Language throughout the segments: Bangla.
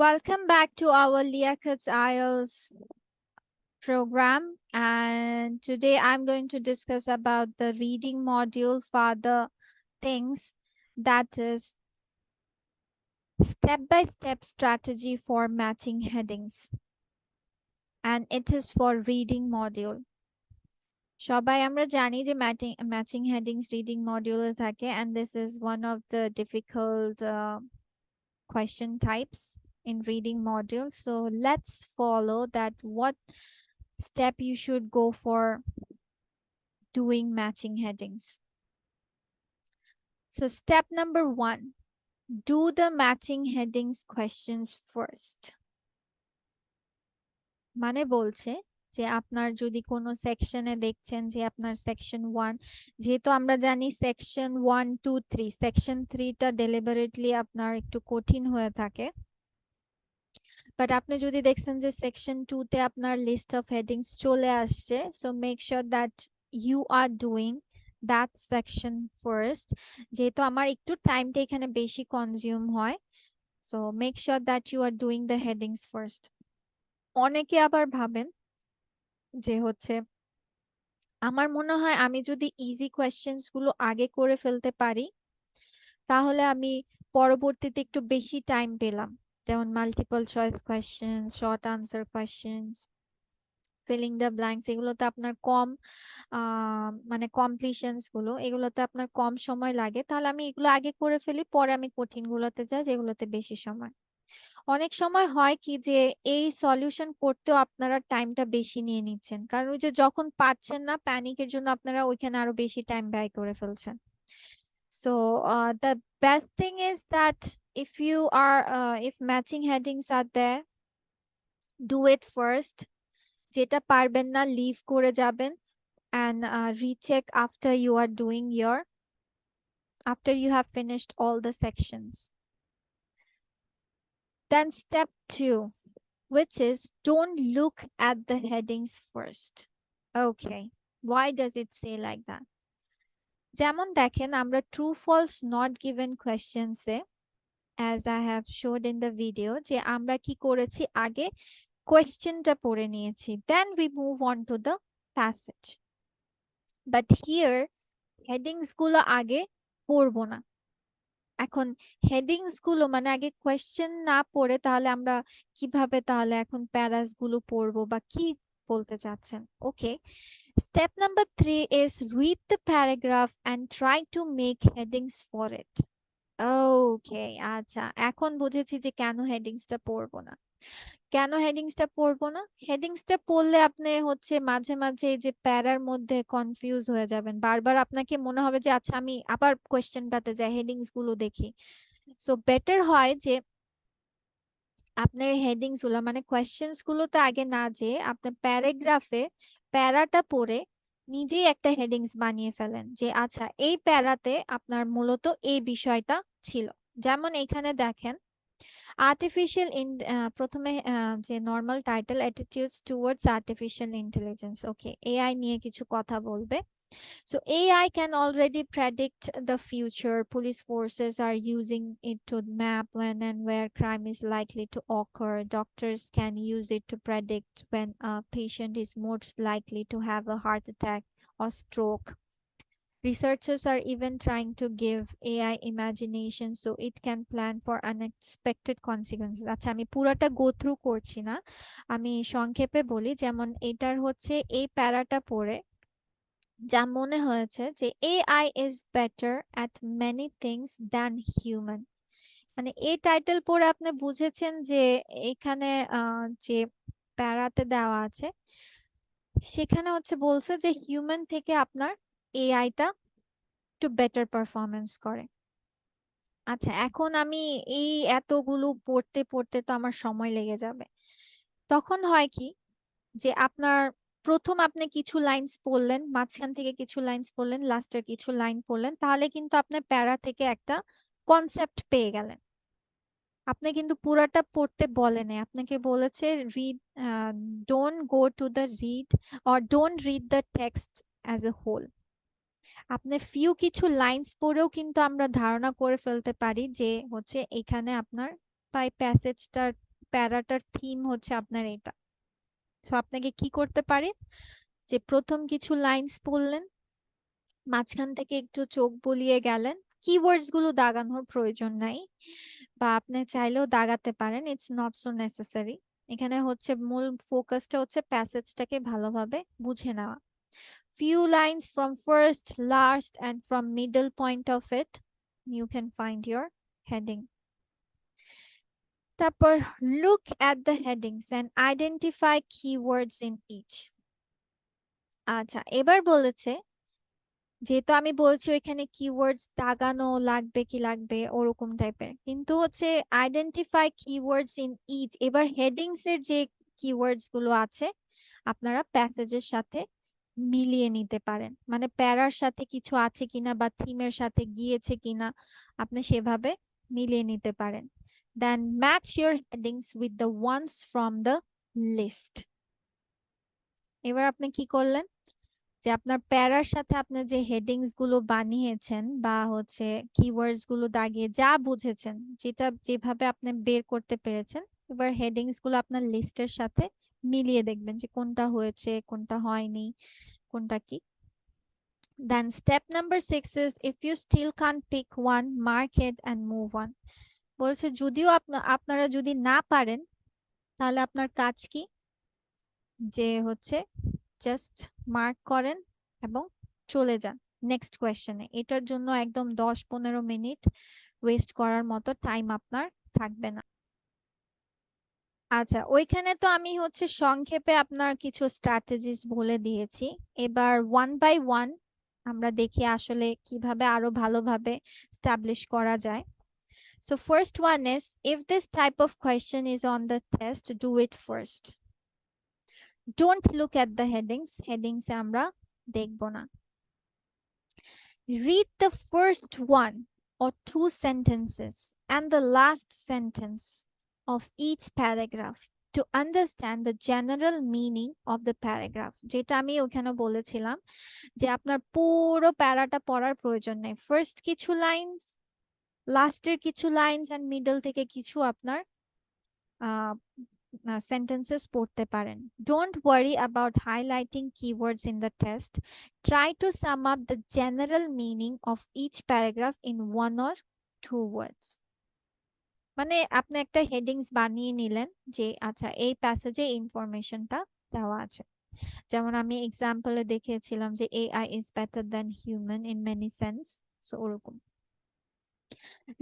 Welcome back to our Liakat's IELTS program, and today I'm going to discuss about the reading module for the things, that is step-by-step strategy for matching headings, and it is for reading module. সবাই আমরা জানি যে matching headings reading module থাকে, and this is one of the difficult question types in reading module. So let's follow that what step you should go for doing matching headings. So step number 1, do the matching headings questions first. মানে বলছে যে আপনার যদি কোনো সেকশনে দেখছেন যে আপনার সেকশন 1, যেহেতু আমরা জানি সেকশন 1 2 3, সেকশন 3টা ডেলিবারেটলি আপনার একটু কঠিন হয়ে থাকে, বাট আপনি যদি দেখছেন যে সেকশন 2 তে আপনার লিস্ট অফ হেডিংস চলে আসছে, so make sure that you are doing that section first. যেহেতু আমার একটু টাইমটা এখানে বেশি কনজিউম হয়, so make sure that you are doing the headings first. অনেকে আবার ভাবেন যে হচ্ছে আমার মনে হয় আমি যদি ইজি কোয়েশ্চেন্স গুলো আগে করে ফেলতে পারি তাহলে আমি পরবর্তীতে একটু বেশি টাইম পেলাম, যেমন multiple choice questions, short answer questions, filling the blanks, এগুলোতে আপনার কম মানে কমপ্লিশনস গুলো, এগুলোতে আপনার কম সময় লাগে, তাহলে আমি এগুলো আগে করে ফেলি, পরে আমি কঠিন গুলোতে যাই যেগুলোতে বেশি সময়। অনেক সময় হয় কি যে এই সলিউশন করতেও আপনারা টাইমটা বেশি নিয়ে নিচ্ছেন, কারণ ওই যে যখন পাচ্ছেন না প্যানিকের জন্য আপনারা ওইখানে আরো বেশি টাইম ব্যয় করে ফেলছেন। So the best thing is that if matching headings are there, do it first. যেটা পারবেন না লিভ করে যাবেন, and recheck after you have finished all the sections. Then step 2, which is don't look at the headings first. Okay, why does it say like that? যেমন দেখেন আমরা true false not given questions A, as I have showed in the video, যে আমরা কি করেছি আগে কোয়েশ্চেনটা পড়ে নিয়েছি, then we move on to the passage. But here headings গুলো আগে পড়বো না। এখন হেডিংস গুলো মানে আগে কোয়েশ্চেন না পড়ে তাহলে আমরা কিভাবে তাহলে এখন প্যারাস গুলো পড়বো বা কি বলতে চাচ্ছেন? ওকে, step number 3 is read the paragraph and try to make headings for it. ওকে, আচ্ছা, এখন বুঝেছি যে কেন হেডিংসটা পড়বো না। কেন হেডিংসটা পড়বো না? হেডিংসটা পড়লে আপনি হচ্ছে মাঝে মাঝে এই যে প্যারার মধ্যে কনফিউজ হয়ে যাবেন, বারবার আপনাকে মনে হবে যে আচ্ছা আমি আবার কোয়েশ্চেনটাতে যাই, হেডিংস গুলো দেখি। সো বেটার হয় যে আপনি হেডিংস গুলো মানে কোয়েশ্চেন্স গুলোতে আগে না যেয়ে আপনি প্যারাগ্রাফে প্যারাটা পড়ে নিজেই একটা হেডিংস বানিয়ে ফেলেন, যে আচ্ছা এই প্যারাতে আপনার মূলত এই বিষয়টা ছিল। যেমন এখানে দেখেন আর্টিফিশিয়াল প্রথমে যে normal title attitudes towards artificial intelligence, okay, AI নিয়ে কিছু কথা বলবে। So AI can already predict the future. Police forces are using it to map when and where crime is likely to occur. Doctors can use it to predict when a patient is most likely to have a heart attack or stroke. Researchers are even trying to give AI imagination so it can plan for unexpected consequences. আচ্ছা, আমি পুরোটা গো থ্রু করছি না, আমি সংক্ষেপে বলি। যেমন এটার হচ্ছে এই প্যারাটা পড়ে যা মনে হয়েছে যে AI is better at many things than human, মানে এই টাইটেল পড়ে আপনি বুঝেছেন যে এখানে যে প্যারাতে দেওয়া আছে সেখানে হচ্ছে বলছে যে হিউম্যান থেকে আপনার এআইটা একটু বেটার পারফরমেন্স করে। আচ্ছা, এখন আমি এই এতগুলো পড়তে পড়তে তো আমার সময় লেগে যাবে। তখন হয় কি যে আপনার প্রথম আপনি কিছু লাইনস পড়লেন, মাঝখান থেকে কিছু লাইনস পড়লেন, লাস্টের কিছু লাইন পড়লেন, তাহলে কিন্তু আপনার প্যারা থেকে একটা কনসেপ্ট পেয়ে গেলেন। আপনি কিন্তু পুরাটা পড়তে বলে নাই, আপনাকে বলেছে read, don't go to the read or don't read the text as a whole. আপনি ফিউ কিছু লাইনস পড়েও কিন্তু আমরা ধারণা করে ফেলতে পারি যে হচ্ছে এখানে আপনার প্যাসেজটার প্যারাটার থিম হচ্ছে আপনার এটা। সো আপনাকে কি করতে পারেন, যে প্রথম কিছু লাইনস পড়লেন, মাঝখান থেকে একটু চোখ বুলিয়ে গেলেন, কিওয়ার্ডস গুলো দাগানোর প্রয়োজন নাই, বা আপনি চাইলেও দাগাতে পারেন, ইটস নট সো নেসেসারি। এখানে হচ্ছে মূল ফোকাসটা হচ্ছে প্যাসেজটাকে ভালোভাবে বুঝে নেওয়া। Few lines from first, last, and from middle point of it, you can find your heading. তারপর look at the headings and identify keywords in each. আচ্ছা, এবার বলেছে, যেহেতু আমি বলছি ওইখানে কিওয়ার্ডস দাগানো লাগবে কি লাগবে ওরকম টাইপের, কিন্তু হচ্ছে আইডেন্টিফাই কিওয়ার্ডস ইন ইচ। এবার হেডিংস এর যে কিওয়ার্ডস গুলো আছে আপনারা প্যাসেজের সাথে মিলিয়ে নিতে পারেন, মানে প্যারার সাথে কিছু আছে কিনা বা থিমের সাথে গিয়েছে কিনা আপনি সেভাবে মিলিয়ে নিতে পারেন। Then match your headings with the ones from the list. এবার আপনি কি করলেন, যে আপনার প্যারার সাথে আপনি যে হেডিংস গুলো বানিয়েছেন বা হচ্ছে কিওয়ার্ডস গুলো দাগিয়ে যা বুঝেছেন, যেটা যেভাবে আপনি বের করতে পেরেছেন, এবার হেডিংস গুলো আপনার লিস্টের সাথে মিলিয়ে দেখবেন যে কোনটা হয়েছে কোনটা হয়নি, কোনটা কি। Then step number 6 is if you still can't pick one, mark it and move on. বলছে যদিও আপনারা যদি না পারেন তাহলে আপনার কাজ কি, যে হচ্ছে জাস্ট মার্ক করেন এবং চলে যান নেক্সট কোয়েশ্চেনে। এটার জন্য একদম 10-15 মিনিট ওয়েস্ট করার মতো টাইম আপনার থাকবে না। আচ্ছা, ওইখানে তো আমি হচ্ছে সংক্ষেপে আপনার কিছু স্ট্র্যাটেজিস বলে দিয়েছি। এবার ওয়ান বাই ওয়ান আমরা দেখি আসলে কিভাবে আরো ভালোভাবে স্টাবলিশ করা যায়। So first one is, if this type of question is on the test, do it first. Don't look at the headings. Headings আমরা দেখব না। Read the first one or two sentences and the last sentence of each paragraph to understand the general meaning of the paragraph. যেটা আমি ওখানে বলেছিলাম যে আপনার পুরো প্যারাটা পড়ার প্রয়োজন নেই, ফার্স্ট কিছু লাইনস, লাস্টের কিছু লাইনস এন্ড মিডল থেকে কিছু আপনার sentences পড়তে পারেন। Don't worry about highlighting keywords in the test. Try to sum up the general meaning of each paragraph in one or two words. মানে আপনি একটা হেডিংস বানিয়ে নিলেন যে আচ্ছা এই প্যাসেজে ইনফরমেশনটা দেওয়া আছে, যেমন আমি এক্সাম্পলে দেখিয়েছিলাম যে AI is better than human in many sense, so ওরকম।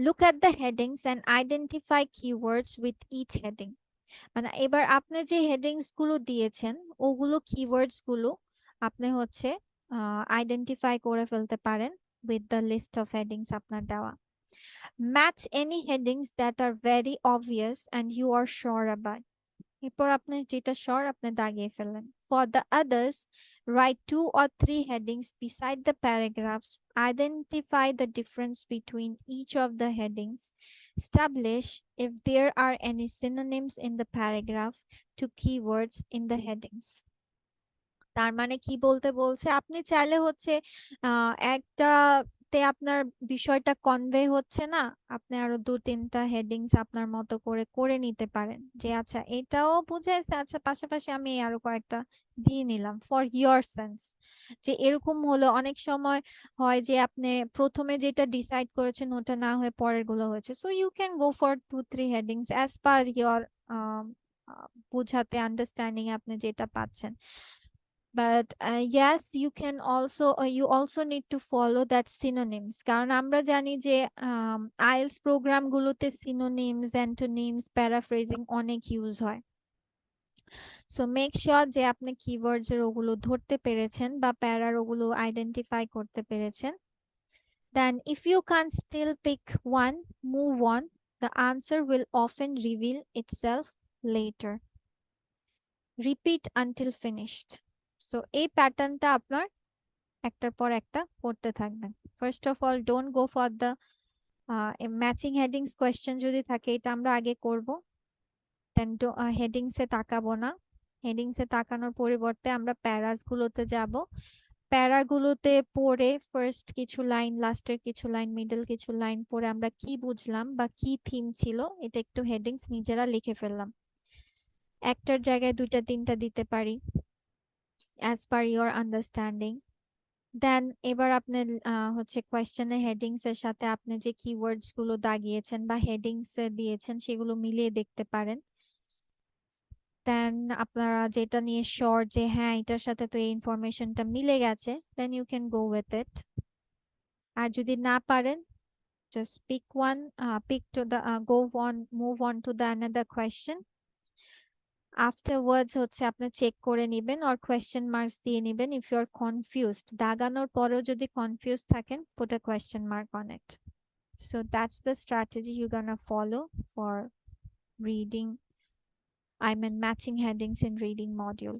Look at the headings and identify keywords with each heading. মানে এবার আপনি যে হেডিংস গুলো দিয়েছেন ওগুলো কিওয়ার্ডস গুলো আপনি হচ্ছে আইডেন্টিফাই করে ফেলতে পারেন with the list of headings আপনার দেওয়া। Match any headings that are very obvious and you are sure about. এরপর আপনি যেটা শিওর আপনি দাগিয়ে ফেললেন। For the others, write 2 or 3 headings beside the paragraphs. Identify the difference between each of the headings. Establish if there are any synonyms in the paragraph to keywords in the headings. তার মানে কি বলতে বলছে, আপনি চাইলে হচ্ছে একটাতে আপনার বিষয়টা কনভে হচ্ছে না, আপনি আরো 2-3টা হেডিংস আপনার মতো করে করে নিতে পারেন, যে আচ্ছা এটাও বুঝাইছে, আচ্ছা পাশাপাশি আমি আরো কয়েকটা দিয়ে নিলাম ফর ইয়োর সেন্স। যে এরকম হলো অনেক সময় হয় যে আপনি প্রথমে যেটা ডিসাইড করেছেন ওটা না হয়ে পরের গুলো হয়েছে, so you can go for 2-3 headings as per your বুঝাতে আন্ডারস্ট্যান্ডিং আপনি যেটা পাচ্ছেন। But yes, you also need to follow that synonyms, কারণ আমরা জানি যে IELTS প্রোগ্রাম গুলোতে synonyms, antonyms, paraphrasing অনেক ইউজ হয়। সো মেক শিওর যে আপনি কিওয়ার্ডস এর ওগুলো ধরতে পেরেছেন বা প্যারার ওগুলো আইডেন্টিফাই করতে পেরেছেন। Then if you can't still pick one, move on. The answer will often reveal itself later. Repeat until finished. So এই প্যাটার্নটা আপনার একটার পর একটা করতে থাকবেন। First of all don't go for the matching headings question, যদি থাকে এটা আমরা আগে করব, দেন হেডিংসে তাকাবো না। হেডিংসে তাকানোর পরিবর্তে আমরা প্যারাস গুলোতে যাব, প্যারাগুলোতে পড়ে ফার্স্ট কিছু লাইন, লাস্টের কিছু লাইন, মিডল কিছু লাইন পড়ে আমরা কি বুঝলাম বা কি থিম ছিল এটা একটু হেডিংস নিজেরা লিখে ফেললাম। একটার জায়গায় দুইটা তিনটা দিতে পারি as per your understanding. দেন এবার আপনি হচ্ছে কোয়েশ্চেনের হেডিংস এর সাথে আপনি যে কিওয়ার্ডস গুলো দাগিয়েছেন বা হেডিংস দিয়েছেন সেগুলো মিলিয়ে দেখতে পারেন। দেন আপনারা যেটা নিয়ে শিওর যে হ্যাঁ এটার সাথে তো এই ইনফরমেশনটা মিলে গেছে, then you can go with it. আর যদি না পারেন, just pick one, pick to the go on, move on to the another question. Afterwards হচ্ছে আপনি চেক করে নেবেন or question marks দিয়ে নেবেন if you are confused. দাগানোর পরেও যদি কনফিউজ থাকেন, put a question mark on it. So that's the strategy you're gonna follow for reading, I mean matching headings in reading module.